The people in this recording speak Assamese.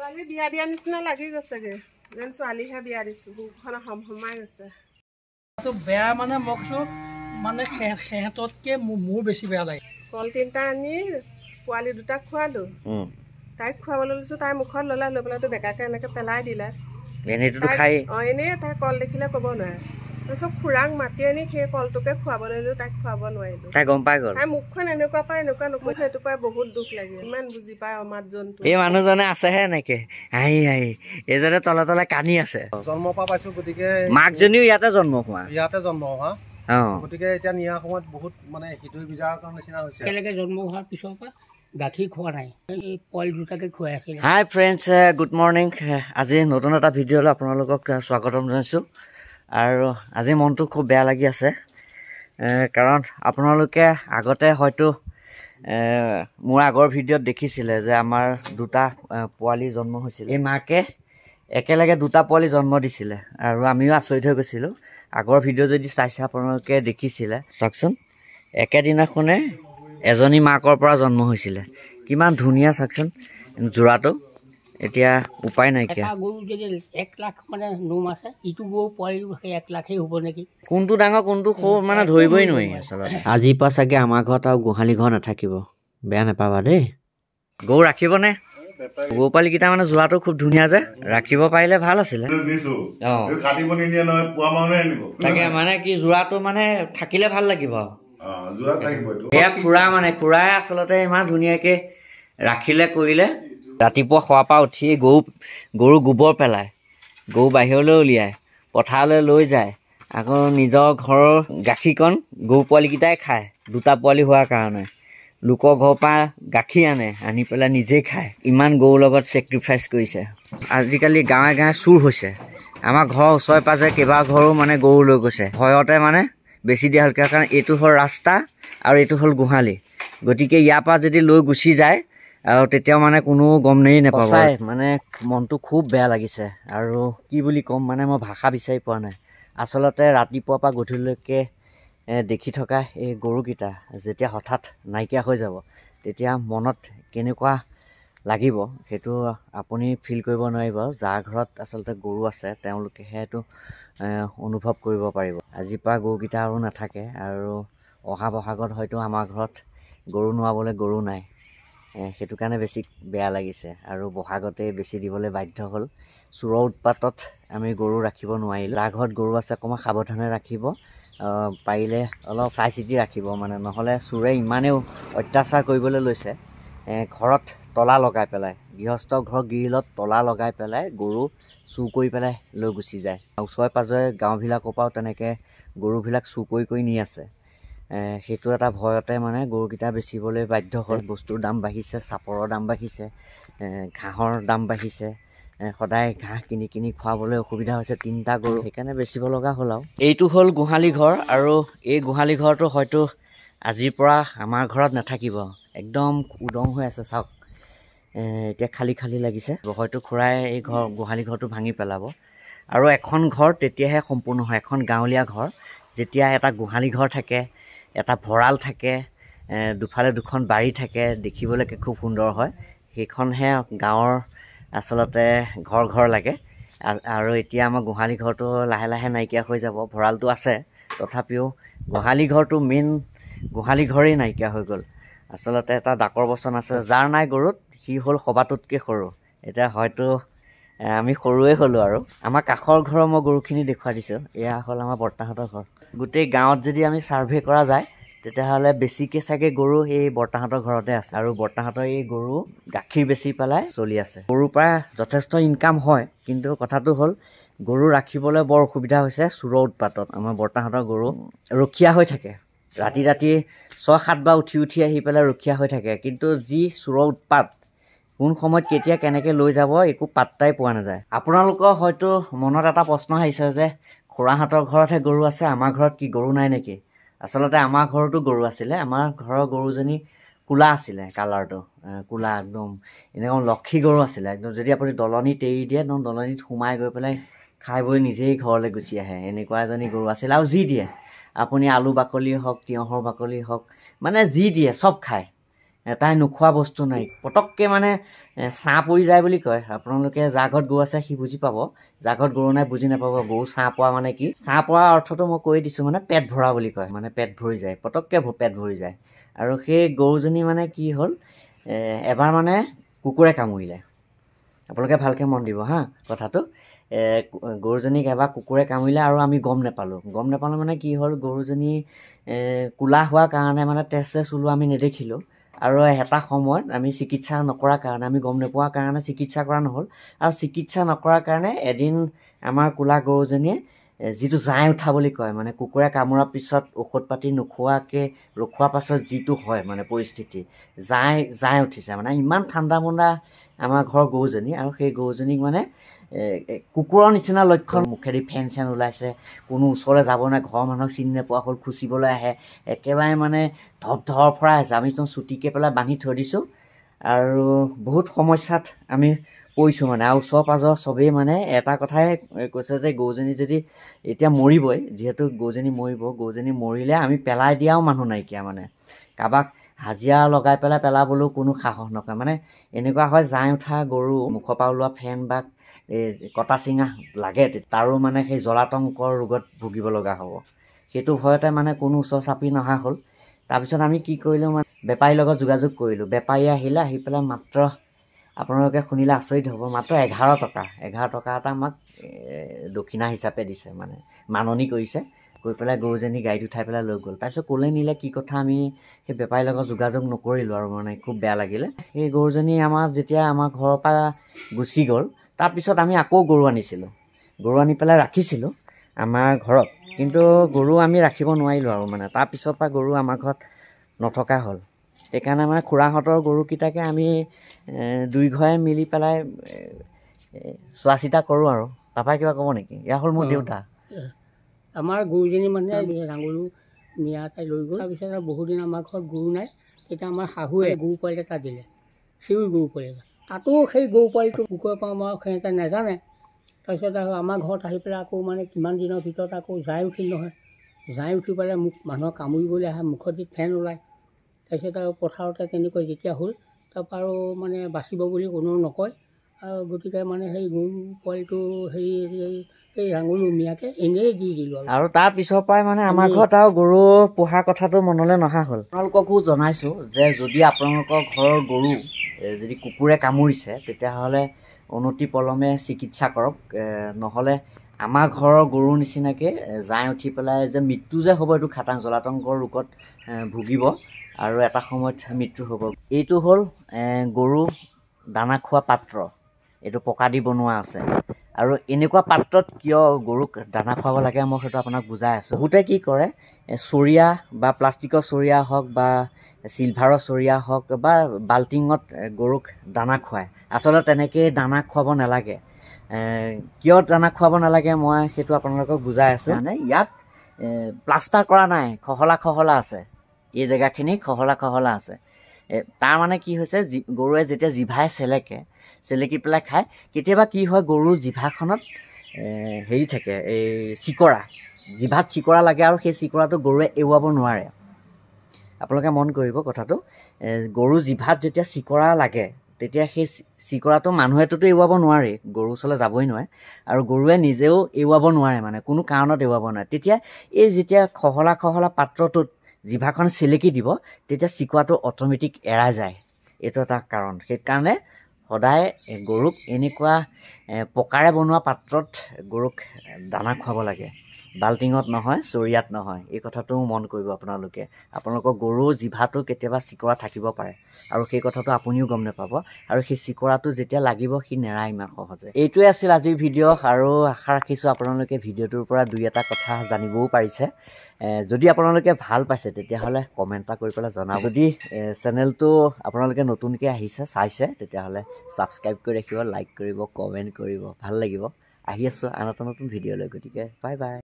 ছোৱালী বিয়া দিয়া নিচিনা লাগি গৈছেগে যেন ছোৱালীহে বিয়া দিছোঁ বুকুখন হমহমাই গৈছে বেয়া মানে মোক মানে সিহঁততকৈ মোৰ বেছি বেয়া লাগে কল 3টা আনি পোৱালি 2টাক খোৱালোঁ তাইক খুৱাবলৈ লৈছোঁ তাই মুখত ল'লে লৈ পেলাইতো বেকাকৈ এনেকৈ পেলাই দিলে এনেই তাই কল দেখিলে ক'ব নোৱাৰে তাৰপিছত খুৰাক মাতি আনি সেই কলটোকে খুৱাবলৈ দিলোঁ তাইক খুৱাব নোৱাৰিলোঁ তাই গম পাই গ'ল তাই মুখখন এনেকুৱা পাই এনেকুৱা নকয় সেইটো পাই বহুত দুখ লাগে ইমান বুজি পায় অমাত জন্তু এই মানুহজনে আছেহে এনেকে হাঁহি হাঁহি এইজনে তলে তলে কান্দি আছে জন্মৰ পৰা পাইছোঁ গতিকে মাকজনীও ইয়াতে জন্ম হোৱা গতিকে এতিয়া নিয়াৰ সময়ত বহুত মানে হৃদয় বিদাৰকৰ নিচিনা হৈছে একেলগে জন্ম হোৱাৰ পিছৰ পৰা গাখীৰ খোৱা নাই এই পোৱালি 2টাকে খুৱাই আছিল হাই ফ্ৰেণ্ডছ গুড মৰ্ণিং আজি নতুন এটা ভিডিঅ'লৈ আপোনালোকক স্বাগতম জনাইছোঁ আৰু আজি মনটো খুব বেয়া লাগি আছে কাৰণ আপোনালোকে আগতে হয়তো মোৰ আগৰ ভিডিঅ'ত দেখিছিলে যে আমাৰ 2টা পোৱালি জন্ম হৈছিল এই মাকে একেলগে 2টা পোৱালি জন্ম দিছিলে আৰু আমিও আচৰিত হৈ গৈছিলোঁ আগৰ ভিডিঅ' যদি চাইছে আপোনালোকে দেখিছিলে চাওকচোন একেদিনাখনে এজনী মাকৰ পৰা জন্ম হৈছিলে কিমান ধুনীয়া চাওকচোন যোৰাটো এতিয়া উপায় নাইকিয়া গৰু যদি 1 লাখ মানে নোম আছে ইটো গৰু পোৱালি 1 লাখেই হ'ব নেকি কোনটো ডাঙৰ কোনটো সৰু মানে ধৰিবই নোৱাৰি আচলতে আজিৰ পৰা চাগে আমাৰ ঘৰত আৰু গোহালি ঘৰ নাথাকিব বেয়া নাপাবা দেই গৰু ৰাখিবনে গৰু পোৱালিকেইটা মানে যোৱাটো খুব ধুনীয়া যে ৰাখিব পাৰিলে ভাল আছিলে তাকে মানে কি যোৰাটো মানে থাকিলে ভাল লাগিব এয়া খুৰা মানে খুৰাই আচলতে ইমান ধুনীয়াকে ৰাখিলে কৰিলে ৰাতিপুৱা খোৱাৰ পৰা উঠি গৰু গোবৰ পেলায় গৰু বাহিৰলৈ উলিয়ায় পথাৰলৈ লৈ যায় আকৌ নিজৰ ঘৰৰ গাখীৰকণ গৰু পোৱালিকেইটাই খায় 2টা পোৱালি হোৱাৰ কাৰণে লোকৰ ঘৰৰ পৰা গাখীৰ আনি পেলাই নিজেই খায় ইমান গৰুৰ লগত চেক্ৰিফাইচ কৰিছে আজিকালি গাঁৱে গাঁৱে চুৰ হৈছে আমাৰ ঘৰৰ ওচৰে পাজৰে কেইবা ঘৰো মানে গৰু লৈ গৈছে ভয়তে মানে বেছি দিয়া হ'ল কাৰণ এইটো হ'ল ৰাস্তা আৰু এইটো হ'ল গোহালি গতিকে ইয়াৰ পৰা যদি লৈ গুচি যায় আৰু তেতিয়াও মানে কোনো গম নাপাব মানে মনটো খুব বেয়া লাগিছে আৰু কি বুলি ক'ম মানে মই ভাষা বিচাৰি পোৱা নাই আচলতে ৰাতিপুৱাৰ পৰা গধূলিলৈকে দেখি থকা এই গৰুকেইটা যেতিয়া হঠাৎ নাইকিয়া হৈ যাব তেতিয়া মনত কেনেকুৱা লাগিব সেইটো আপুনি ফিল কৰিব নোৱাৰিব যাৰ ঘৰত আচলতে গৰু আছে তেওঁলোকেহে এইটো অনুভৱ কৰিব পাৰিব আজিৰ পৰা গৰুকেইটা আৰু নাথাকে আৰু অহা বহাগত হয়তো আমাৰ ঘৰত গৰু নোৱাবলৈ গৰু নাই সেইটো কাৰণে বেছি বেয়া লাগিছে আৰু বহাগতে বেছি দিবলৈ বাধ্য হ'ল চোৰৰ উৎপাতত আমি গৰু ৰাখিব নোৱাৰিলোঁ যাৰ ঘৰত গৰু আছে অকণমান সাৱধানে ৰাখিব পাৰিলে অলপ চাই চিতি ৰাখিব মানে নহ'লে চোৰে ইমানেও অত্যাচাৰ কৰিবলৈ লৈছে ঘৰত তলা লগাই পেলাই গৃহস্থ ঘৰৰ গ্ৰিলত তলা লগাই পেলাই গৰু চুৰ কৰি পেলাই লৈ গুচি যায় ওচৰে পাজৰে গাঁওবিলাকৰ পৰাও তেনেকৈ গৰুবিলাক চুৰ কৰি নি আছে সেইটো এটা ভয়তে মানে গৰুকেইটা বেচিবলৈ বাধ্য হ'ল বস্তুৰ দাম বাঢ়িছে চাপৰৰ দাম বাঢ়িছে ঘাঁহৰ দাম বাঢ়িছে সদায় ঘাঁহ কিনি খুৱাবলৈ অসুবিধা হৈছে 3টা গৰু সেইকাৰণে বেচিব লগা হ'ল আৰু এইটো হ'ল গোহালি ঘৰ আৰু এই গোহালি ঘৰটো হয়তো আজিৰ পৰা আমাৰ ঘৰত নাথাকিব একদম উদং হৈ আছে চাওক এতিয়া খালী লাগিছে হয়তো খুৰাই এই গোহালি ঘৰটো ভাঙি পেলাব আৰু এখন ঘৰ তেতিয়াহে সম্পূৰ্ণ হয় এখন গাঁৱলীয়া ঘৰ যেতিয়া এটা গোহালি ঘৰ থাকে এটা ভঁৰাল থাকে দুফালে 2খন বাৰী থাকে দেখিবলৈকে খুব সুন্দৰ হয় সেইখনহে গাঁৱৰ আচলতে ঘৰ লাগে আৰু এতিয়া আমাৰ গোহালি ঘৰটো লাহে লাহে নাইকিয়া হৈ যাব ভঁৰালটো আছে তথাপিও গোহালি ঘৰটো মেইন গোহালি ঘৰেই নাইকিয়া হৈ গ'ল আচলতে এটা ডাকৰ বচন আছে যাৰ নাই গৰুত সি হ'ল সবাতোতকৈ সৰু এতিয়া হয়তো আমি সৰুৱে হ'লোঁ আৰু আমাৰ কাষৰ ঘৰৰ মই গৰুখিনি দেখুৱাই দিছোঁ এয়া হ'ল আমাৰ বৰ্তাহঁতৰ ঘৰ গোটেই গাঁৱত যদি আমি ছাৰ্ভে কৰা যায় তেতিয়াহ'লে বেছিকৈ চাগে গৰু এই বৰ্তাহঁতৰ ঘৰতে আছে আৰু বৰ্তাহঁতৰ এই গৰু গাখীৰ বেচি পেলাই চলি আছে গৰুৰ পৰা যথেষ্ট ইনকাম হয় কিন্তু কথাটো হ'ল গৰু ৰাখিবলৈ বৰ অসুবিধা হৈছে চোৰৰ উৎপাতত আমাৰ বৰ্তাহঁতৰ গৰু ৰখীয়া হৈ থাকে ৰাতি 6-7 বাৰ উঠি আহি পেলাই ৰখীয়া হৈ থাকে কিন্তু যি চোৰৰ উৎপাত কোন সময়ত কেতিয়া কেনেকৈ লৈ যাব একো পাত্তাই পোৱা নাযায় আপোনালোকৰ হয়তো মনত এটা প্ৰশ্ন আহিছে যে খুৰাহঁতৰ ঘৰতহে গৰু আছে আমাৰ ঘৰত কি গৰু নাই নেকি আচলতে আমাৰ ঘৰতো গৰু আছিলে আমাৰ ঘৰৰ গৰুজনী কোলা আছিলে কালাৰটো কোলা একদম এনেকুৱা লক্ষী গৰু আছিলে একদম যদি আপুনি দলনিত এৰি দিয়ে একদম দলনিত সোমাই গৈ পেলাই খাই বৈ নিজেই ঘৰলৈ গুচি আহে এনেকুৱা এজনী গৰু আছিল আৰু যি দিয়ে আপুনি আলু বাকলি হওক তিয়ঁহৰ বাকলি হওক মানে যি দিয়ে চব খায় তাই নোখোৱা বস্তু নাই পটককৈ মানে ছাঁ পৰি যায় বুলি কয় আপোনালোকে যাৰ ঘৰত গৰু আছে সি বুজি পাব যাৰ ঘৰত গৰু নাই বুজি নাপাব গৰু ছাঁ পোৱা মানে কি ছাঁ পোৱাৰ অৰ্থটো মই কৈ দিছোঁ মানে পেট ভৰা বুলি কয় মানে পেট ভৰি যায় পটককৈ পেট ভৰি যায় আৰু সেই গৰুজনী মানে কি হ'ল এবাৰ মানে কুকুৰে কামুৰিলে আপোনালোকে ভালকৈ মন দিব হা কথাটো গৰুজনীক এবাৰ কুকুৰে কামুৰিলে আৰু আমি গম নাপালোঁ মানে কি হ'ল গৰুজনী কোলা হোৱাৰ কাৰণে মানে তেজ ওলোৱা আমি নেদেখিলোঁ আৰু এটা সময়ত আমি চিকিৎসা নকৰাৰ কাৰণে আমি গম নোপোৱাৰ কাৰণে চিকিৎসা কৰা নহ'ল আৰু চিকিৎসা নকৰাৰ কাৰণে এদিন আমাৰ কোলা গৰুজনীয়ে যিটো জাই উঠা বুলি কয় মানে কুকুৰে কামোৰাৰ পিছত ঔষধ পাতি নোখোৱাকৈ ৰখোৱাৰ পাছত যিটো হয় মানে পৰিস্থিতি জাই উঠিছে মানে ইমান ঠাণ্ডা মুণ্ডা আমাৰ ঘৰৰ গৰুজনী আৰু সেই গৰুজনীক মানে কুকুৰৰ নিচিনা লক্ষণ মুখেদি ফেন চেন ওলাইছে কোনো ওচৰলৈ যাব নাই ঘৰৰ মানুহক চিনি নোপোৱা হ'ল খুচিবলৈ আহে একেবাৰে মানে ধৰ ফৰাই আছে আমি চুটিকৈ পেলাই বান্ধি থৈ দিছোঁ আৰু বহুত সমস্যাত আমি কৈছোঁ মানে আৰু ওচৰ পাজৰ চবেই মানে এটা কথাই কৈছে যে গৰুজনী যদি এতিয়া মৰিবই যিহেতু গৰুজনী মৰিলে আমি পেলাই দিয়াও মানুহ নাইকিয়া মানে কাৰোবাক হাজিৰা লগাই পেলাবলৈও কোনো সাহস নকৰে মানে এনেকুৱা হয় জাই উঠা গৰু মুখৰ পৰা ওলোৱা ফেন বা কটা চিঙা লাগে তাৰো মানে সেই জলাতংকৰ ৰোগত ভুগিব লগা হ'ব সেইটো ভয়তে মানে কোনো ওচৰ চাপি নহা হ'ল তাৰপিছত আমি কি কৰিলোঁ মানে বেপাৰীৰ লগত যোগাযোগ কৰিলোঁ বেপাৰী আহিলে আহি পেলাই মাত্ৰ আপোনালোকে শুনিলে আচৰিত হ'ব মাত্ৰ 11 টকা এটা আমাক দক্ষিণা হিচাপে দিছে মানে মাননি কৰিছে কৈ পেলাই গৰুজনী গাড়ীত উঠাই পেলাই লৈ গ'ল তাৰপিছত ক'লৈ নিলে কি কথা আমি সেই বেপাৰীৰ লগত যোগাযোগ নকৰিলোঁ আৰু মানে খুব বেয়া লাগিলে সেই গৰুজনী যেতিয়া আমাৰ ঘৰৰ পৰা গুচি গ'ল তাৰপিছত আমি আকৌ গৰু আনি পেলাই ৰাখিছিলোঁ আমাৰ ঘৰত কিন্তু গৰু আমি ৰাখিব নোৱাৰিলোঁ আৰু মানে তাৰপিছৰ পৰা গৰু আমাৰ ঘৰত নথকা হ'ল সেইকাৰণে মানে খুৰাহঁতৰ গৰুকেইটাকে আমি দুই ঘৰে মিলি পেলাই চোৱা চিতা কৰোঁ আৰু পাপাই কিবা ক'ব নেকি এয়া হ'ল মোৰ দেউতা আমাৰ গৰুজনী মানে ৰাঙলু মিয়া এটাই লৈ গ'ল তাৰপিছত আৰু বহুদিন আমাৰ ঘৰত গৰু নাই তেতিয়া আমাৰ শাহুৱে গৰু পোৱালি এটা দিলে চিউৰি গৰু পোৱালি এটা তাতো সেই গৰু পোৱালিটো কুকুৰে পাওঁ আমাৰ সিহঁতে নাজানে তাৰপিছত আৰু আমাৰ ঘৰত আহি পেলাই আকৌ মানে কিমান দিনৰ ভিতৰত আকৌ জাই উঠিল নহয় জাই উঠি পেলাই মোক মানুহক কামুৰিবলৈ আহে মুখত দি ফেন ওলায় তাৰপিছত আৰু পথাৰতে তেনেকৈ যেতিয়া হ'ল তাৰপৰা আৰু মানে বাচিব বুলি কোনেও নকয় আৰু গতিকে মানে সেই গৰু পোৱালিটো সেই ৰাঙলু মিয়াকে এনেই দি দিলোঁ আৰু তাৰ পিছৰ পৰাই মানে আমাৰ ঘৰত আৰু গৰু পোহাৰ কথাটো মনলৈ নহা হ'ল আপোনালোককো জনাইছোঁ যে যদি আপোনালোকৰ ঘৰৰ গৰু যদি কুকুৰে কামুৰিছে তেতিয়াহ'লে অনতি পলমে চিকিৎসা কৰক নহ'লে আমাৰ ঘৰৰ গৰুৰ নিচিনাকৈ জাই উঠি পেলাই যে মৃত্যু যে হ'ব এইটো খাটাং জলাতংকৰ ৰোগত ভুগিব আৰু এটা সময়ত মৃত্যু হ'ব এইটো হ'ল গৰু দানা খোৱা পাত্ৰ এইটো পকা দি বনোৱা আছে আৰু এনেকুৱা পাত্ৰত কিয় গৰুক দানা খুৱাব লাগে মই সেইটো আপোনাক বুজাই আছোঁ বহুতে কি কৰে চৰিয়া বা প্লাষ্টিকৰ চৰিয়া হওক বা চিলভাৰৰ চৰিয়া হওক বা বাল্টিঙত গৰুক দানা খুৱায় আচলতে তেনেকৈ দানা খুৱাব নালাগে কিয় দানা খুৱাব নালাগে মই সেইটো আপোনালোকক বুজাই আছোঁ মানে ইয়াত প্লাষ্টাৰ কৰা নাই খহলা আছে এই জেগাখিনি খহলা আছে তাৰ মানে কি হৈছে গৰুৱে যেতিয়া জিভাই চেলেকি পেলাই খায় কেতিয়াবা কি হয় গৰুৰ জিভাখনত হেৰি থাকে এই জিভাত চিকৰা লাগে আৰু সেই চিকৰাটো গৰুৱে এৰুৱাব নোৱাৰে আপোনালোকে মন কৰিব কথাটো গৰুৰ জিভাত যেতিয়া চিকৰা লাগে তেতিয়া সেই চিকৰাটো মানুহেটোতো এৰুৱাব নোৱাৰে গৰু ওচৰলৈ যাবই নোৱাৰে আৰু গৰুৱে নিজেও এৰুৱাব নোৱাৰে মানে কোনো কাৰণত এৰুৱাব নোৱাৰে তেতিয়া এই যেতিয়া খহলা পাত্ৰটোত জিভাখন চেলেকি দিব তেতিয়া চিকৰাটো অট'মেটিক এৰাই যায় এইটো এটা কাৰণ সেইকাৰণে সদায় গৰুক এনেকুৱা পকাৰে বনোৱা পাত্ৰত গৰুক দানা খুৱাব লাগে বাল্টিঙত নহয় চৰিয়াত নহয় এই কথাটো মন কৰিব আপোনালোকৰ গৰুৰ জিভাটো কেতিয়াবা চিকৰা থাকিব পাৰে আৰু সেই কথাটো আপুনিও গম নাপাব আৰু সেই চিকৰাটো যেতিয়া লাগিব সি নেৰায় ইমান সহজে এইটোৱে আছিল আজিৰ ভিডিঅ' আৰু আশা ৰাখিছোঁ আপোনালোকে ভিডিঅ'টোৰ পৰা দুই এটা কথা জানিবও পাৰিছে যদি আপোনালোকে ভাল পাইছে তেতিয়াহ'লে কমেণ্ট এটা কৰি পেলাই জনাব যদি চেনেলটো আপোনালোকে নতুনকৈ চাইছে তেতিয়াহ'লে ছাবস্ক্ৰাইব কৰি ৰাখিব লাইক কৰিব কমেণ্ট কৰিব ভাল লাগিব আহি আছোঁ আন এটা নতুন ভিডিঅ'লৈ গতিকে বাই বাই